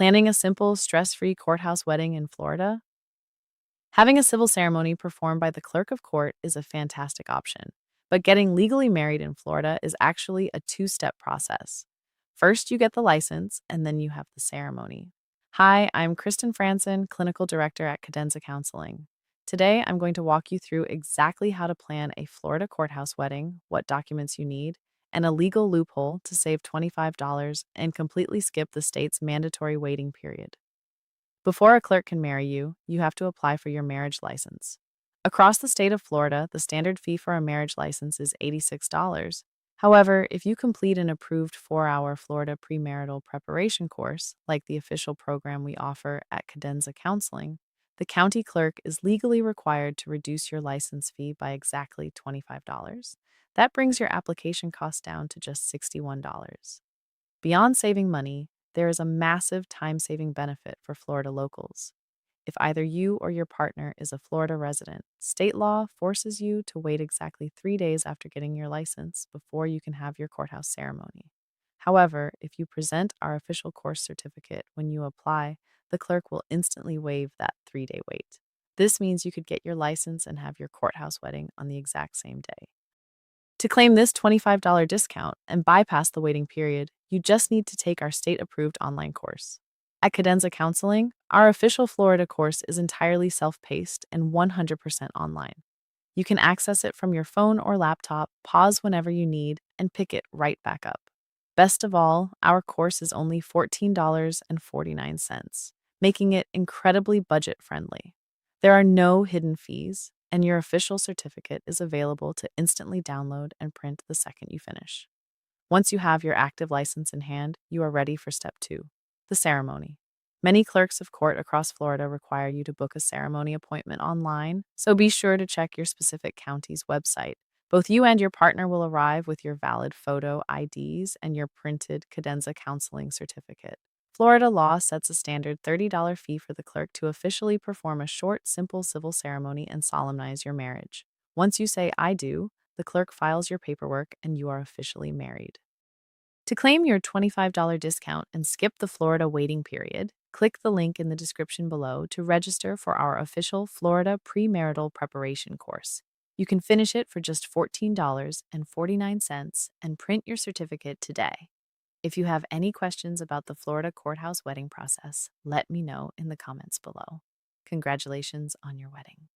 Planning a simple, stress-free courthouse wedding in Florida? Having a civil ceremony performed by the clerk of court is a fantastic option, but getting legally married in Florida is actually a two-step process. First, you get the license, and then you have the ceremony. Hi, I'm Kristen Franson, Clinical Director at Cadenza Counseling. Today, I'm going to walk you through exactly how to plan a Florida courthouse wedding, what documents you need, and a legal loophole to save $25 and completely skip the state's mandatory waiting period. Before a clerk can marry you, you have to apply for your marriage license. Across the state of Florida, the standard fee for a marriage license is $86. However, if you complete an approved 4-hour Florida Premarital Preparation Course, like the official program we offer at Cadenza Counseling, the county clerk is legally required to reduce your license fee by exactly $25. That brings your application cost down to just $61. Beyond saving money, there is a massive time-saving benefit for Florida locals. If either you or your partner is a Florida resident, state law forces you to wait exactly 3 days after getting your license before you can have your courthouse ceremony. However, if you present our official course certificate when you apply, the clerk will instantly waive that 3-day wait. This means you could get your license and have your courthouse wedding on the exact same day. To claim this $25 discount and bypass the waiting period, you just need to take our state-approved online course. At Cadenza Counseling, our official Florida course is entirely self-paced and 100% online. You can access it from your phone or laptop, pause whenever you need, and pick it right back up. Best of all, our course is only $14.49, making it incredibly budget-friendly. There are no hidden fees, and your official certificate is available to instantly download and print the second you finish. Once you have your active license in hand, you are ready for step 2, the ceremony. Many clerks of court across Florida require you to book a ceremony appointment online, so be sure to check your specific county's website. Both you and your partner will arrive with your valid photo IDs and your printed Cadenza Counseling certificate. Florida law sets a standard $30 fee for the clerk to officially perform a short, simple civil ceremony and solemnize your marriage. Once you say, "I do," the clerk files your paperwork and you are officially married. To claim your $25 discount and skip the Florida waiting period, click the link in the description below to register for our official Florida Premarital Preparation Course. You can finish it for just $14.49 and print your certificate today. If you have any questions about the Florida courthouse wedding process, let me know in the comments below. Congratulations on your wedding.